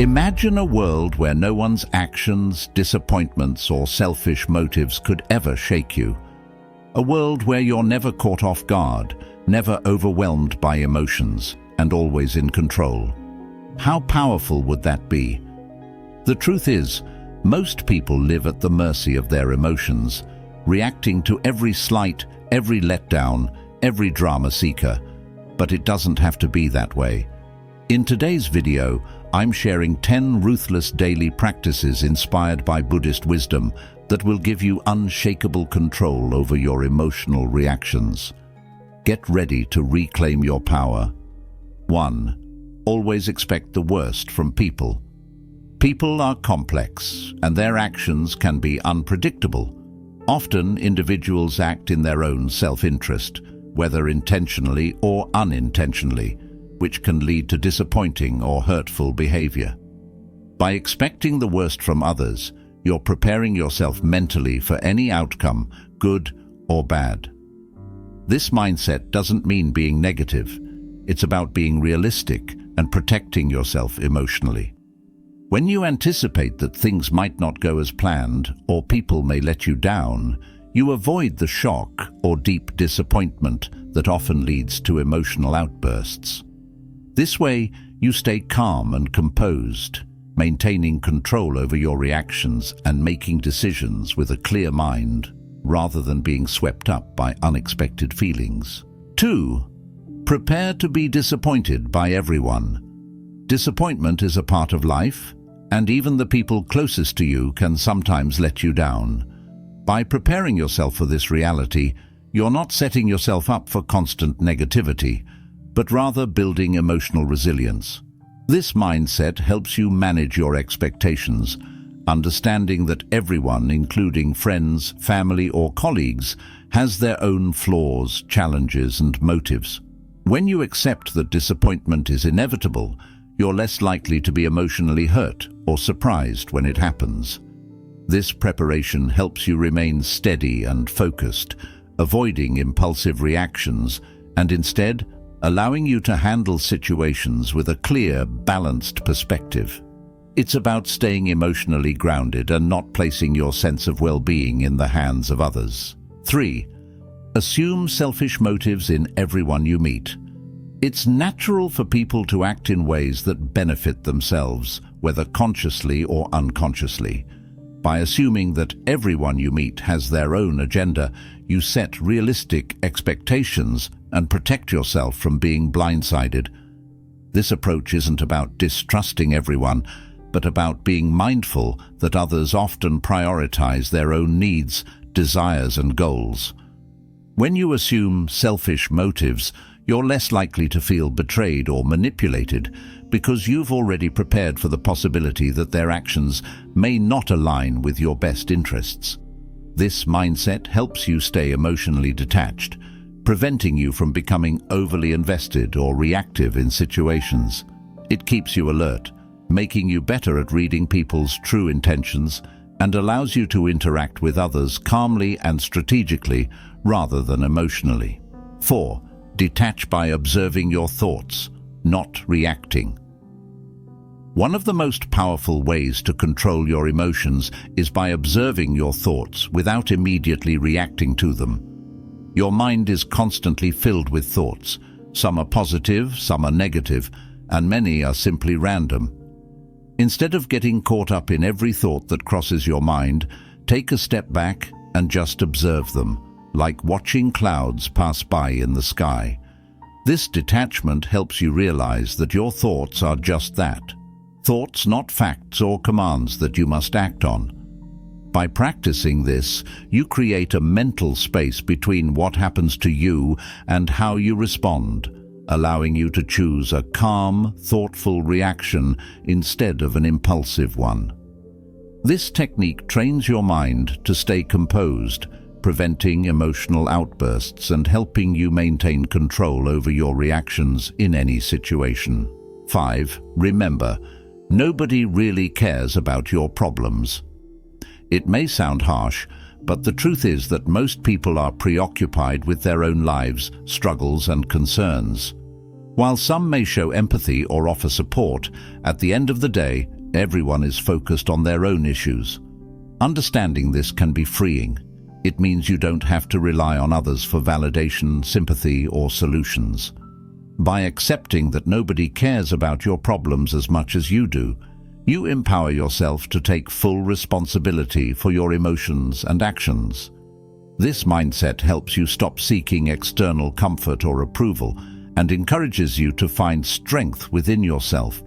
Imagine a world where no one's actions, disappointments, or selfish motives could ever shake you. A world where you're never caught off guard, never overwhelmed by emotions, and always in control. How powerful would that be? The truth is, most people live at the mercy of their emotions, reacting to every slight, every letdown, every drama seeker. But it doesn't have to be that way. In today's video, I'm sharing 10 ruthless daily practices inspired by Buddhist wisdom that will give you unshakable control over your emotional reactions. Get ready to reclaim your power. 1. Always expect the worst from people. People are complex, and their actions can be unpredictable. Often, individuals act in their own self-interest, whether intentionally or unintentionally, which can lead to disappointing or hurtful behavior. By expecting the worst from others, you're preparing yourself mentally for any outcome, good or bad. This mindset doesn't mean being negative. It's about being realistic and protecting yourself emotionally. When you anticipate that things might not go as planned or people may let you down, you avoid the shock or deep disappointment that often leads to emotional outbursts. This way, you stay calm and composed, maintaining control over your reactions and making decisions with a clear mind, rather than being swept up by unexpected feelings. 2. Prepare to be disappointed by everyone. Disappointment is a part of life, and even the people closest to you can sometimes let you down. By preparing yourself for this reality, you're not setting yourself up for constant negativity, but rather building emotional resilience. This mindset helps you manage your expectations, understanding that everyone, including friends, family, or colleagues, has their own flaws, challenges, and motives. When you accept that disappointment is inevitable, you're less likely to be emotionally hurt or surprised when it happens. This preparation helps you remain steady and focused, avoiding impulsive reactions, and instead allowing you to handle situations with a clear, balanced perspective. It's about staying emotionally grounded and not placing your sense of well-being in the hands of others. 3. Assume selfish motives in everyone you meet. It's natural for people to act in ways that benefit themselves, whether consciously or unconsciously. By assuming that everyone you meet has their own agenda, you set realistic expectations and protect yourself from being blindsided. This approach isn't about distrusting everyone, but about being mindful that others often prioritize their own needs, desires, and goals. When you assume selfish motives, you're less likely to feel betrayed or manipulated because you've already prepared for the possibility that their actions may not align with your best interests. This mindset helps you stay emotionally detached, preventing you from becoming overly invested or reactive in situations. It keeps you alert, making you better at reading people's true intentions, and allows you to interact with others calmly and strategically rather than emotionally. 4. Detach by observing your thoughts, not reacting. One of the most powerful ways to control your emotions is by observing your thoughts without immediately reacting to them. Your mind is constantly filled with thoughts. Some are positive, some are negative, and many are simply random. Instead of getting caught up in every thought that crosses your mind, take a step back and just observe them, like watching clouds pass by in the sky. This detachment helps you realize that your thoughts are just that. Thoughts, not facts or commands that you must act on. By practicing this, you create a mental space between what happens to you and how you respond, allowing you to choose a calm, thoughtful reaction instead of an impulsive one. This technique trains your mind to stay composed, preventing emotional outbursts and helping you maintain control over your reactions in any situation. 5. Remember, nobody really cares about your problems. It may sound harsh, but the truth is that most people are preoccupied with their own lives, struggles, and concerns. While some may show empathy or offer support, at the end of the day, everyone is focused on their own issues. Understanding this can be freeing. It means you don't have to rely on others for validation, sympathy, or solutions. By accepting that nobody cares about your problems as much as you do, you empower yourself to take full responsibility for your emotions and actions. This mindset helps you stop seeking external comfort or approval and encourages you to find strength within yourself.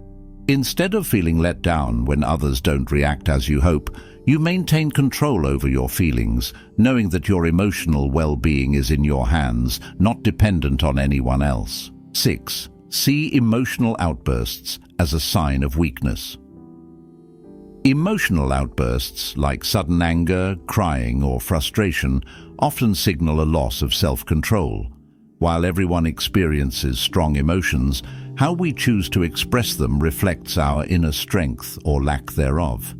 Instead of feeling let down when others don't react as you hope, you maintain control over your feelings, knowing that your emotional well-being is in your hands, not dependent on anyone else. 6. See emotional outbursts as a sign of weakness. Emotional outbursts, like sudden anger, crying, or frustration, often signal a loss of self-control. While everyone experiences strong emotions, how we choose to express them reflects our inner strength or lack thereof.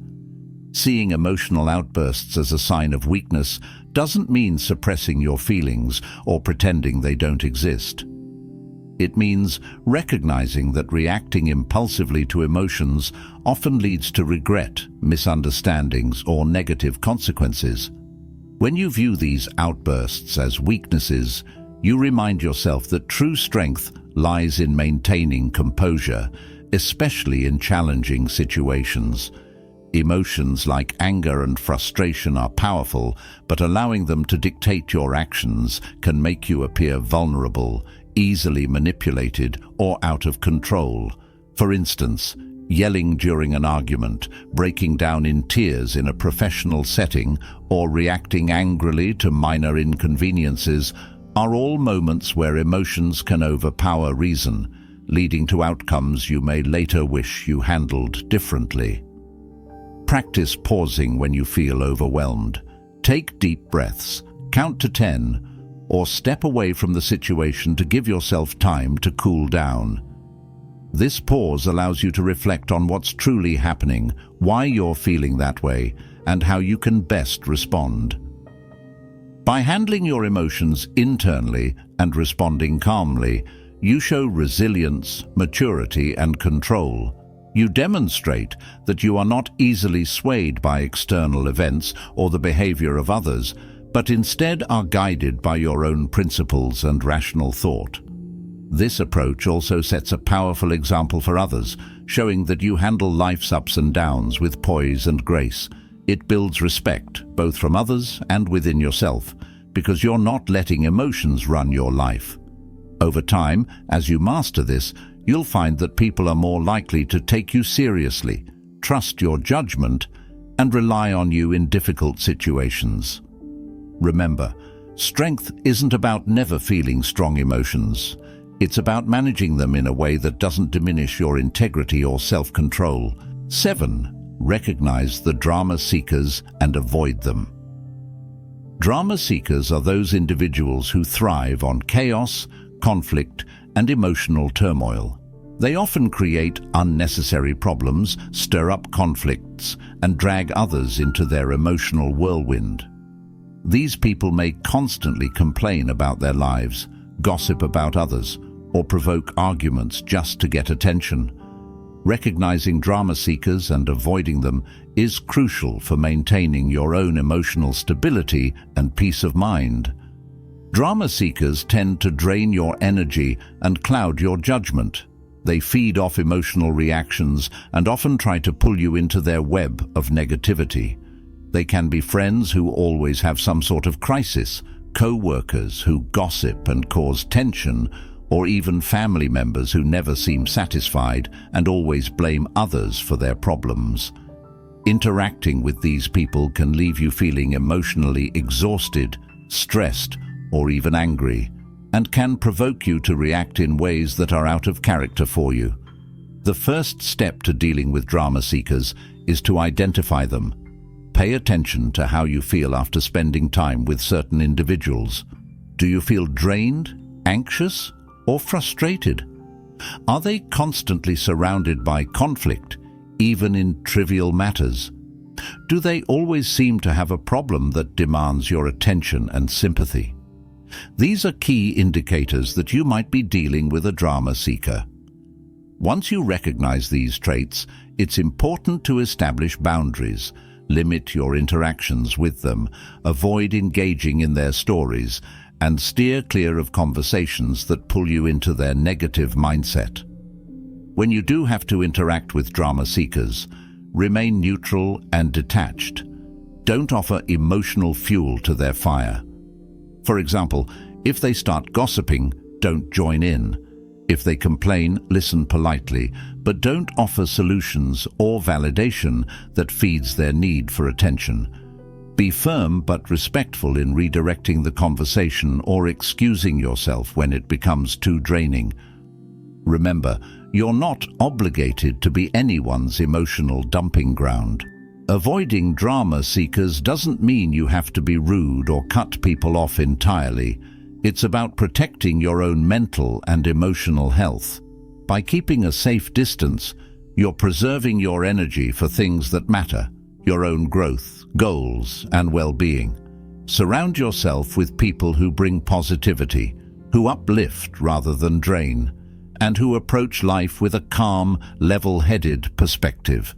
Seeing emotional outbursts as a sign of weakness doesn't mean suppressing your feelings or pretending they don't exist. It means recognizing that reacting impulsively to emotions often leads to regret, misunderstandings, or negative consequences. When you view these outbursts as weaknesses, you remind yourself that true strength lies in maintaining composure, especially in challenging situations. Emotions like anger and frustration are powerful, but allowing them to dictate your actions can make you appear vulnerable, easily manipulated, or out of control. For instance, yelling during an argument, breaking down in tears in a professional setting, or reacting angrily to minor inconveniences are all moments where emotions can overpower reason, leading to outcomes you may later wish you handled differently. Practice pausing when you feel overwhelmed. Take deep breaths, count to 10, or step away from the situation to give yourself time to cool down. This pause allows you to reflect on what's truly happening, why you're feeling that way, and how you can best respond. By handling your emotions internally and responding calmly, you show resilience, maturity, and control. You demonstrate that you are not easily swayed by external events or the behavior of others, but instead are guided by your own principles and rational thought. This approach also sets a powerful example for others, showing that you handle life's ups and downs with poise and grace. It builds respect, both from others and within yourself, because you're not letting emotions run your life. Over time, as you master this, you'll find that people are more likely to take you seriously, trust your judgment, and rely on you in difficult situations. Remember, strength isn't about never feeling strong emotions. It's about managing them in a way that doesn't diminish your integrity or self-control. 7. Recognize the drama seekers and avoid them. Drama seekers are those individuals who thrive on chaos, conflict, and emotional turmoil. They often create unnecessary problems, stir up conflicts, and drag others into their emotional whirlwind. These people may constantly complain about their lives, gossip about others, or provoke arguments just to get attention. Recognizing drama seekers and avoiding them is crucial for maintaining your own emotional stability and peace of mind. Drama seekers tend to drain your energy and cloud your judgment. They feed off emotional reactions and often try to pull you into their web of negativity. They can be friends who always have some sort of crisis, co-workers who gossip and cause tension, or even family members who never seem satisfied and always blame others for their problems. Interacting with these people can leave you feeling emotionally exhausted, stressed, or even angry, and can provoke you to react in ways that are out of character for you. The first step to dealing with drama seekers is to identify them. Pay attention to how you feel after spending time with certain individuals. Do you feel drained, anxious, or frustrated? Are they constantly surrounded by conflict, even in trivial matters? Do they always seem to have a problem that demands your attention and sympathy? These are key indicators that you might be dealing with a drama seeker. Once you recognize these traits, it's important to establish boundaries. Limit your interactions with them, avoid engaging in their stories, and steer clear of conversations that pull you into their negative mindset. When you do have to interact with drama seekers, remain neutral and detached. Don't offer emotional fuel to their fire. For example, if they start gossiping, don't join in. If they complain, listen politely, but don't offer solutions or validation that feeds their need for attention. Be firm but respectful in redirecting the conversation or excusing yourself when it becomes too draining. Remember, you're not obligated to be anyone's emotional dumping ground. Avoiding drama seekers doesn't mean you have to be rude or cut people off entirely. It's about protecting your own mental and emotional health. By keeping a safe distance, you're preserving your energy for things that matter, your own growth, goals, and well-being. Surround yourself with people who bring positivity, who uplift rather than drain, and who approach life with a calm, level-headed perspective.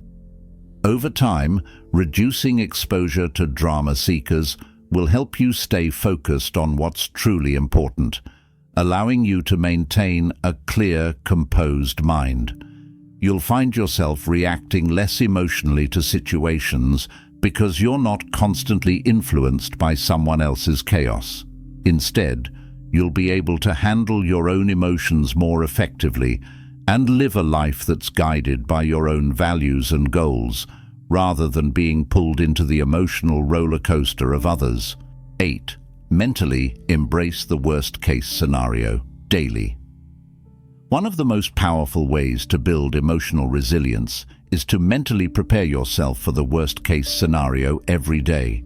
Over time, reducing exposure to drama seekers will help you stay focused on what's truly important, allowing you to maintain a clear, composed mind. You'll find yourself reacting less emotionally to situations because you're not constantly influenced by someone else's chaos. Instead, you'll be able to handle your own emotions more effectively and live a life that's guided by your own values and goals, rather than being pulled into the emotional roller coaster of others. 8. Mentally embrace the worst-case scenario daily. One of the most powerful ways to build emotional resilience is to mentally prepare yourself for the worst-case scenario every day.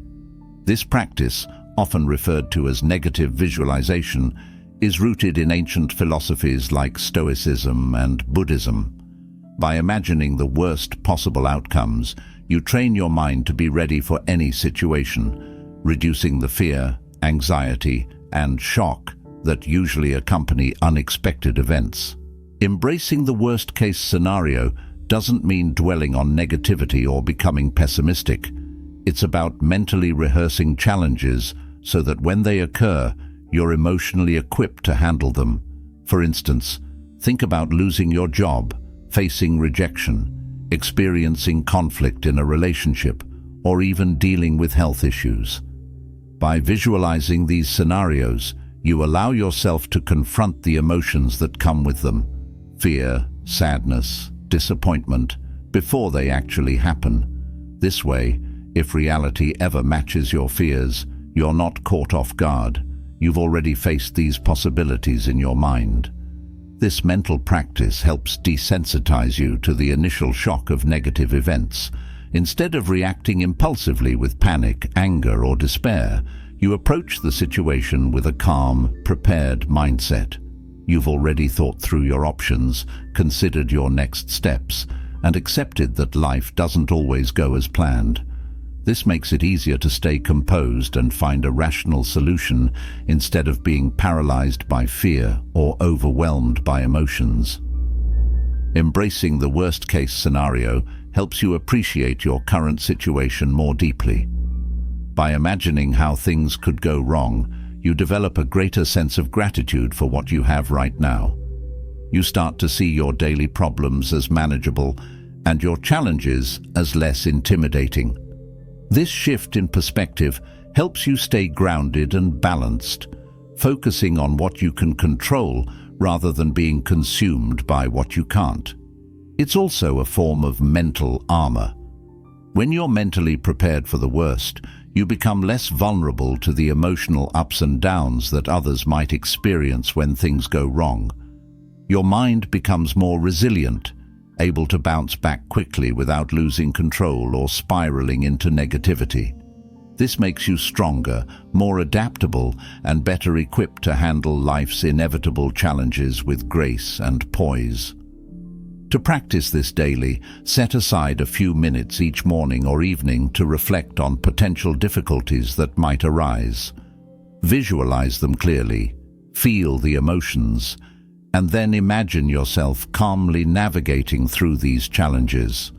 This practice, often referred to as negative visualization, is rooted in ancient philosophies like Stoicism and Buddhism. By imagining the worst possible outcomes, you train your mind to be ready for any situation, reducing the fear, anxiety, and shock that usually accompany unexpected events. Embracing the worst-case scenario doesn't mean dwelling on negativity or becoming pessimistic. It's about mentally rehearsing challenges so that when they occur, you're emotionally equipped to handle them. For instance, think about losing your job, facing rejection, experiencing conflict in a relationship, or even dealing with health issues. By visualizing these scenarios, you allow yourself to confront the emotions that come with them, fear, sadness, disappointment, before they actually happen. This way, if reality ever matches your fears, you're not caught off guard. You've already faced these possibilities in your mind. This mental practice helps desensitize you to the initial shock of negative events. Instead of reacting impulsively with panic, anger, or despair, you approach the situation with a calm, prepared mindset. You've already thought through your options, considered your next steps, and accepted that life doesn't always go as planned. This makes it easier to stay composed and find a rational solution instead of being paralyzed by fear or overwhelmed by emotions. Embracing the worst-case scenario helps you appreciate your current situation more deeply. By imagining how things could go wrong, you develop a greater sense of gratitude for what you have right now. You start to see your daily problems as manageable and your challenges as less intimidating. This shift in perspective helps you stay grounded and balanced, focusing on what you can control rather than being consumed by what you can't. It's also a form of mental armor. When you're mentally prepared for the worst, you become less vulnerable to the emotional ups and downs that others might experience when things go wrong. Your mind becomes more resilient, able to bounce back quickly without losing control or spiraling into negativity. This makes you stronger, more adaptable, and better equipped to handle life's inevitable challenges with grace and poise. To practice this daily, set aside a few minutes each morning or evening to reflect on potential difficulties that might arise. Visualize them clearly, feel the emotions, and then imagine yourself calmly navigating through these challenges.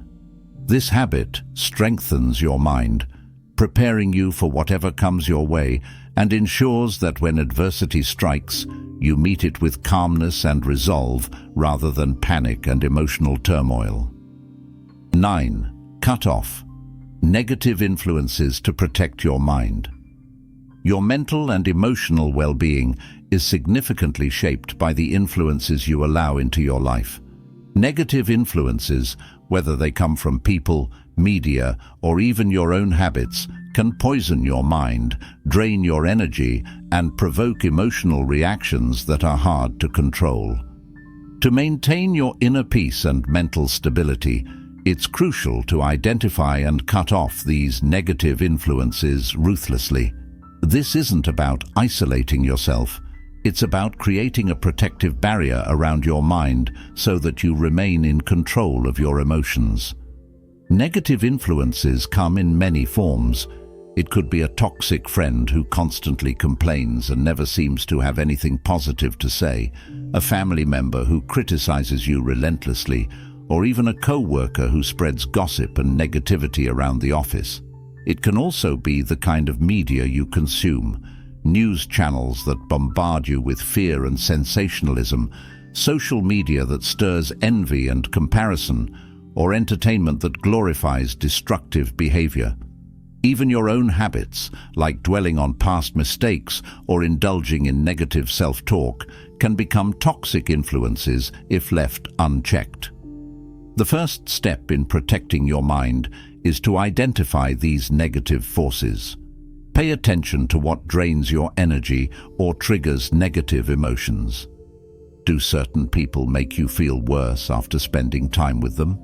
This habit strengthens your mind, preparing you for whatever comes your way, and ensures that when adversity strikes, you meet it with calmness and resolve rather than panic and emotional turmoil. 9. Cut off negative influences to protect your mind. Your mental and emotional well-being is significantly shaped by the influences you allow into your life. Negative influences, whether they come from people, media, or even your own habits, can poison your mind, drain your energy, and provoke emotional reactions that are hard to control. To maintain your inner peace and mental stability, it's crucial to identify and cut off these negative influences ruthlessly. This isn't about isolating yourself. It's about creating a protective barrier around your mind so that you remain in control of your emotions. Negative influences come in many forms. It could be a toxic friend who constantly complains and never seems to have anything positive to say, a family member who criticizes you relentlessly, or even a co-worker who spreads gossip and negativity around the office. It can also be the kind of media you consume, news channels that bombard you with fear and sensationalism, social media that stirs envy and comparison, or entertainment that glorifies destructive behavior. Even your own habits, like dwelling on past mistakes or indulging in negative self-talk, can become toxic influences if left unchecked. The first step in protecting your mind is to identify these negative forces. Pay attention to what drains your energy or triggers negative emotions. Do certain people make you feel worse after spending time with them?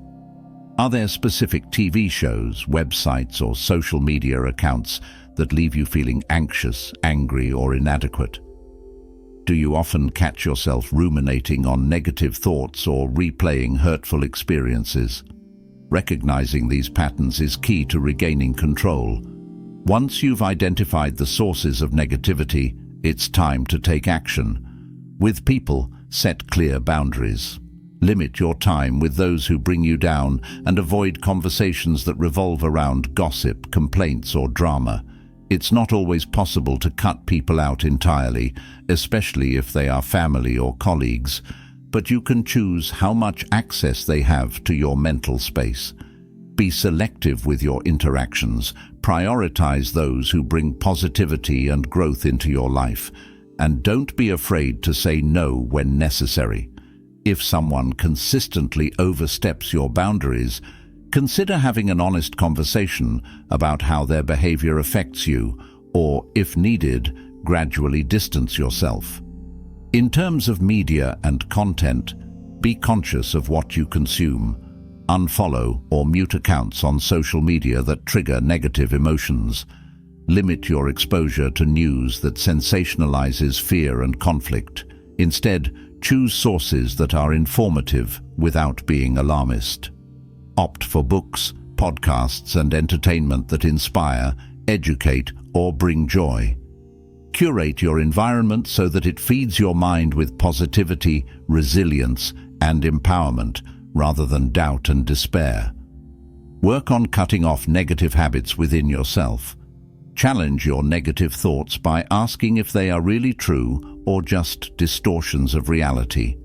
Are there specific TV shows, websites, or social media accounts that leave you feeling anxious, angry, or inadequate? Do you often catch yourself ruminating on negative thoughts or replaying hurtful experiences? Recognizing these patterns is key to regaining control. Once you've identified the sources of negativity, it's time to take action. With people, set clear boundaries. Limit your time with those who bring you down and avoid conversations that revolve around gossip, complaints, or drama. It's not always possible to cut people out entirely, especially if they are family or colleagues, but you can choose how much access they have to your mental space. Be selective with your interactions, prioritize those who bring positivity and growth into your life, and don't be afraid to say no when necessary. If someone consistently oversteps your boundaries, consider having an honest conversation about how their behavior affects you, or, if needed, gradually distance yourself. In terms of media and content, be conscious of what you consume. Unfollow or mute accounts on social media that trigger negative emotions. Limit your exposure to news that sensationalizes fear and conflict. Instead, choose sources that are informative without being alarmist. Opt for books, podcasts, and entertainment that inspire, educate, or bring joy. Curate your environment so that it feeds your mind with positivity, resilience, and empowerment, rather than doubt and despair. Work on cutting off negative habits within yourself. Challenge your negative thoughts by asking if they are really true or just distortions of reality.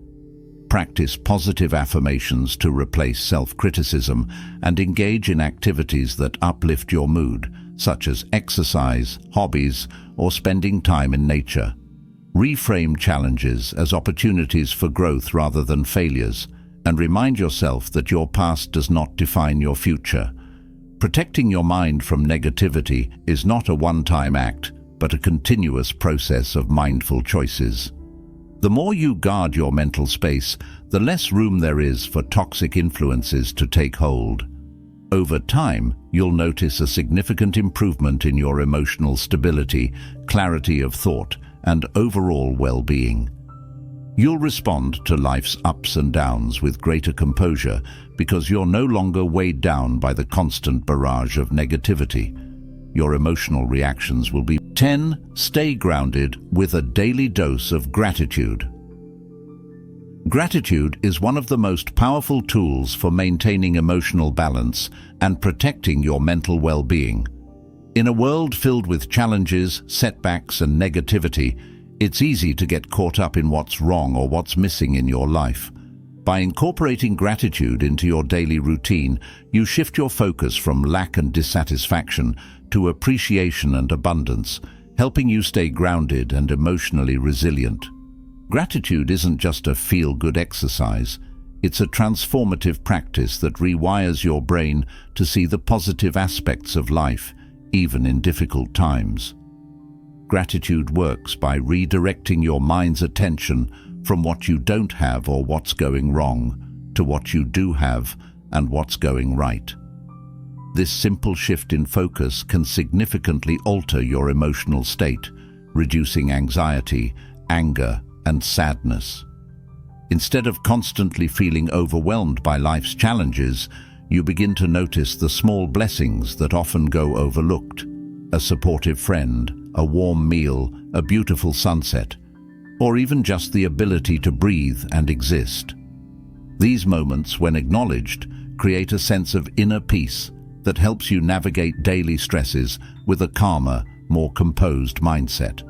Practice positive affirmations to replace self-criticism and engage in activities that uplift your mood, such as exercise, hobbies, or spending time in nature. Reframe challenges as opportunities for growth rather than failures, and remind yourself that your past does not define your future. Protecting your mind from negativity is not a one-time act, but a continuous process of mindful choices. The more you guard your mental space, the less room there is for toxic influences to take hold. Over time, you'll notice a significant improvement in your emotional stability, clarity of thought, and overall well-being. You'll respond to life's ups and downs with greater composure because you're no longer weighed down by the constant barrage of negativity. your emotional reactions will be. 10. Stay grounded with a daily dose of gratitude. Gratitude is one of the most powerful tools for maintaining emotional balance and protecting your mental well-being. In a world filled with challenges, setbacks, and negativity, it's easy to get caught up in what's wrong or what's missing in your life. By incorporating gratitude into your daily routine, you shift your focus from lack and dissatisfaction to appreciation and abundance, helping you stay grounded and emotionally resilient. Gratitude isn't just a feel-good exercise. It's a transformative practice that rewires your brain to see the positive aspects of life, even in difficult times. Gratitude works by redirecting your mind's attention from what you don't have or what's going wrong to what you do have and what's going right. This simple shift in focus can significantly alter your emotional state, reducing anxiety, anger, and sadness. Instead of constantly feeling overwhelmed by life's challenges, you begin to notice the small blessings that often go overlooked. A supportive friend, a warm meal, a beautiful sunset, or even just the ability to breathe and exist. These moments, when acknowledged, create a sense of inner peace that helps you navigate daily stresses with a calmer, more composed mindset.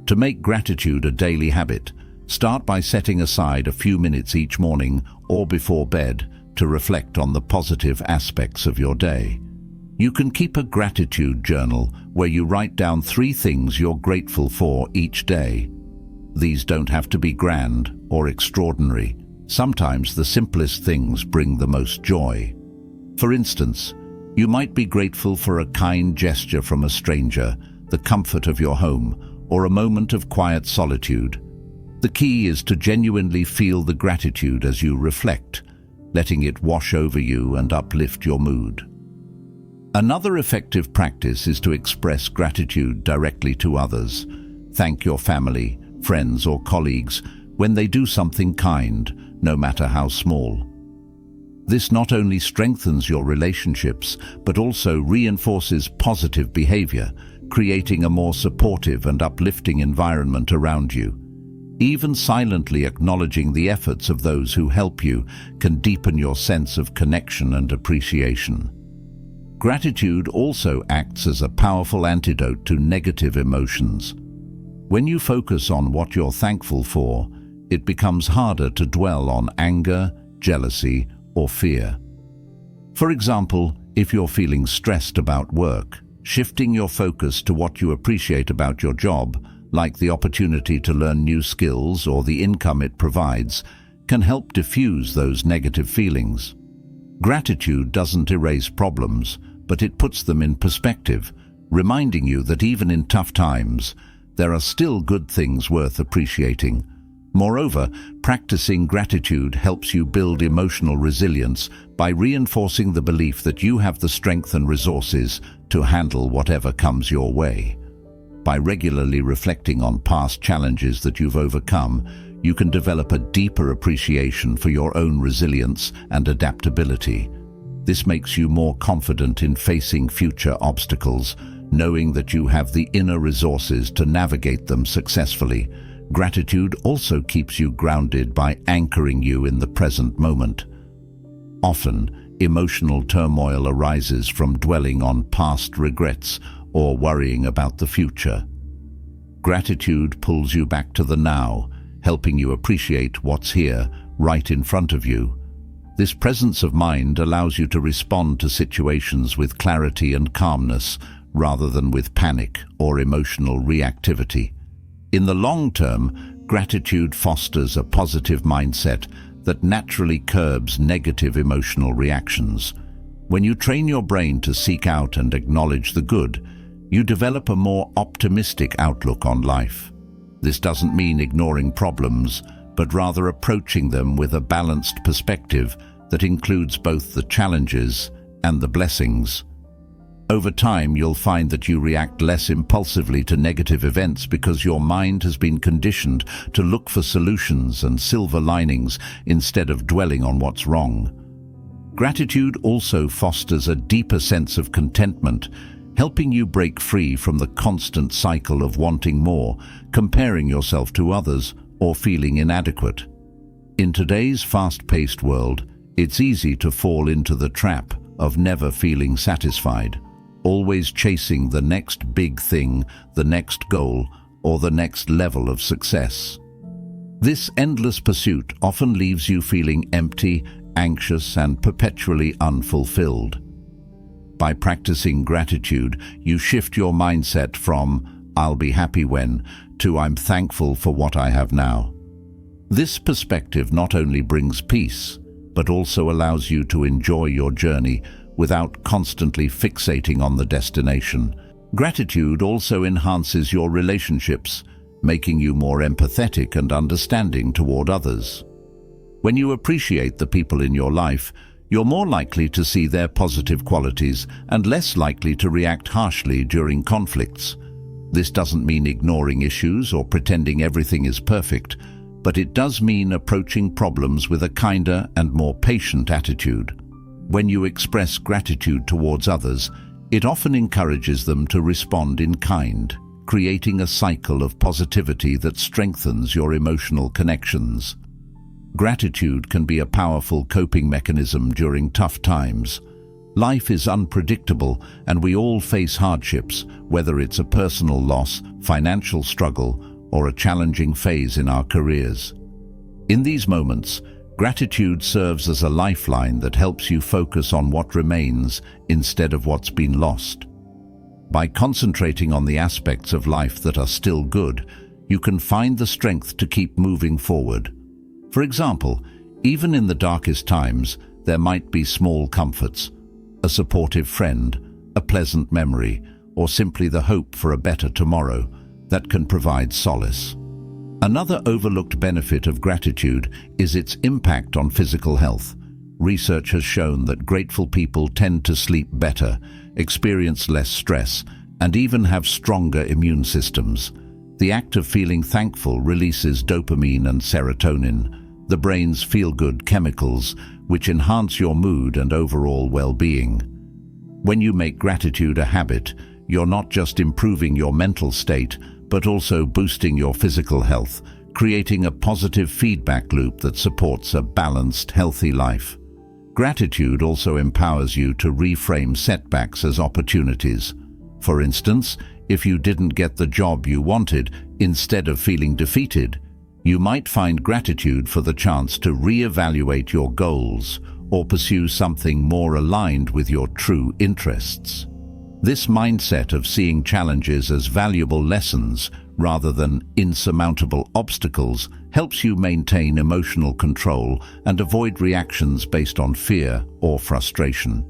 To make gratitude a daily habit, start by setting aside a few minutes each morning or before bed to reflect on the positive aspects of your day. You can keep a gratitude journal where you write down 3 things you're grateful for each day. These don't have to be grand or extraordinary. Sometimes the simplest things bring the most joy. For instance, you might be grateful for a kind gesture from a stranger, the comfort of your home, or a moment of quiet solitude. The key is to genuinely feel the gratitude as you reflect, letting it wash over you and uplift your mood. Another effective practice is to express gratitude directly to others. Thank your family, friends, or colleagues when they do something kind, no matter how small. This not only strengthens your relationships, but also reinforces positive behavior, creating a more supportive and uplifting environment around you. Even silently acknowledging the efforts of those who help you can deepen your sense of connection and appreciation. Gratitude also acts as a powerful antidote to negative emotions. When you focus on what you're thankful for, it becomes harder to dwell on anger, jealousy, or fear. For example, if you're feeling stressed about work, shifting your focus to what you appreciate about your job, like the opportunity to learn new skills or the income it provides, can help diffuse those negative feelings. Gratitude doesn't erase problems, but it puts them in perspective, reminding you that even in tough times, there are still good things worth appreciating. Moreover, practicing gratitude helps you build emotional resilience by reinforcing the belief that you have the strength and resources to handle whatever comes your way. By regularly reflecting on past challenges that you've overcome, you can develop a deeper appreciation for your own resilience and adaptability. This makes you more confident in facing future obstacles, knowing that you have the inner resources to navigate them successfully. Gratitude also keeps you grounded by anchoring you in the present moment. Often, emotional turmoil arises from dwelling on past regrets or worrying about the future. Gratitude pulls you back to the now, helping you appreciate what's here, right in front of you. This presence of mind allows you to respond to situations with clarity and calmness, rather than with panic or emotional reactivity. In the long term, gratitude fosters a positive mindset that naturally curbs negative emotional reactions. When you train your brain to seek out and acknowledge the good, you develop a more optimistic outlook on life. This doesn't mean ignoring problems, but rather approaching them with a balanced perspective that includes both the challenges and the blessings. Over time, you'll find that you react less impulsively to negative events because your mind has been conditioned to look for solutions and silver linings instead of dwelling on what's wrong. Gratitude also fosters a deeper sense of contentment helping you break free from the constant cycle of wanting more, comparing yourself to others, or feeling inadequate. In today's fast-paced world, it's easy to fall into the trap of never feeling satisfied, always chasing the next big thing, the next goal, or the next level of success. This endless pursuit often leaves you feeling empty, anxious, and perpetually unfulfilled. By practicing gratitude, you shift your mindset from "I'll be happy when" to "I'm thankful for what I have now." This perspective not only brings peace, but also allows you to enjoy your journey without constantly fixating on the destination. Gratitude also enhances your relationships, making you more empathetic and understanding toward others. When you appreciate the people in your life, you're more likely to see their positive qualities and less likely to react harshly during conflicts. This doesn't mean ignoring issues or pretending everything is perfect, but it does mean approaching problems with a kinder and more patient attitude. When you express gratitude towards others, it often encourages them to respond in kind, creating a cycle of positivity that strengthens your emotional connections. Gratitude can be a powerful coping mechanism during tough times. Life is unpredictable, and we all face hardships, whether it's a personal loss, financial struggle, or a challenging phase in our careers. In these moments, gratitude serves as a lifeline that helps you focus on what remains instead of what's been lost. By concentrating on the aspects of life that are still good, you can find the strength to keep moving forward. For example, even in the darkest times, there might be small comforts: a supportive friend, a pleasant memory, or simply the hope for a better tomorrow that can provide solace. Another overlooked benefit of gratitude is its impact on physical health. Research has shown that grateful people tend to sleep better, experience less stress, and even have stronger immune systems. The act of feeling thankful releases dopamine and serotonin, the brain's feel-good chemicals, which enhance your mood and overall well-being. When you make gratitude a habit, you're not just improving your mental state, but also boosting your physical health, creating a positive feedback loop that supports a balanced, healthy life. Gratitude also empowers you to reframe setbacks as opportunities. For instance, if you didn't get the job you wanted, instead of feeling defeated, you might find gratitude for the chance to reevaluate your goals or pursue something more aligned with your true interests. This mindset of seeing challenges as valuable lessons rather than insurmountable obstacles helps you maintain emotional control and avoid reactions based on fear or frustration.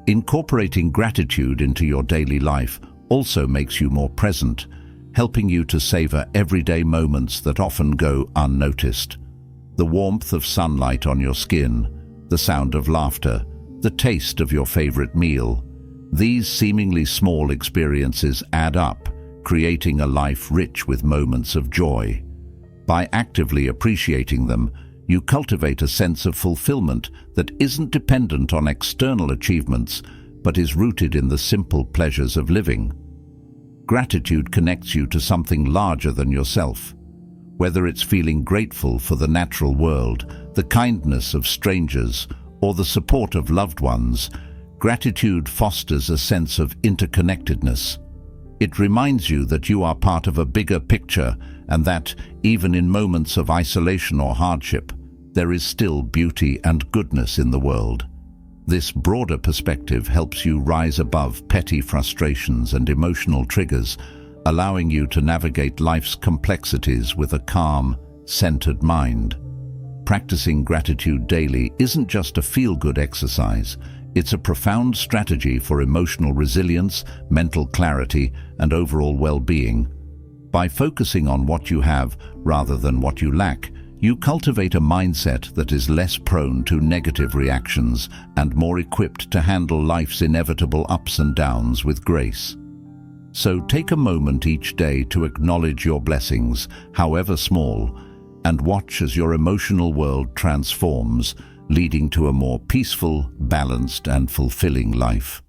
Incorporating gratitude into your daily life also makes you more present, helping you to savor everyday moments that often go unnoticed. The warmth of sunlight on your skin, the sound of laughter, the taste of your favorite meal. These seemingly small experiences add up, creating a life rich with moments of joy. By actively appreciating them, you cultivate a sense of fulfillment that isn't dependent on external achievements, but is rooted in the simple pleasures of living. Gratitude connects you to something larger than yourself. Whether it's feeling grateful for the natural world, the kindness of strangers, or the support of loved ones, gratitude fosters a sense of interconnectedness. It reminds you that you are part of a bigger picture and that, even in moments of isolation or hardship, there is still beauty and goodness in the world. This broader perspective helps you rise above petty frustrations and emotional triggers, allowing you to navigate life's complexities with a calm, centered mind. Practicing gratitude daily isn't just a feel-good exercise. It's a profound strategy for emotional resilience, mental clarity, and overall well-being. By focusing on what you have rather than what you lack, you cultivate a mindset that is less prone to negative reactions and more equipped to handle life's inevitable ups and downs with grace. So take a moment each day to acknowledge your blessings, however small, and watch as your emotional world transforms, leading to a more peaceful, balanced, and fulfilling life.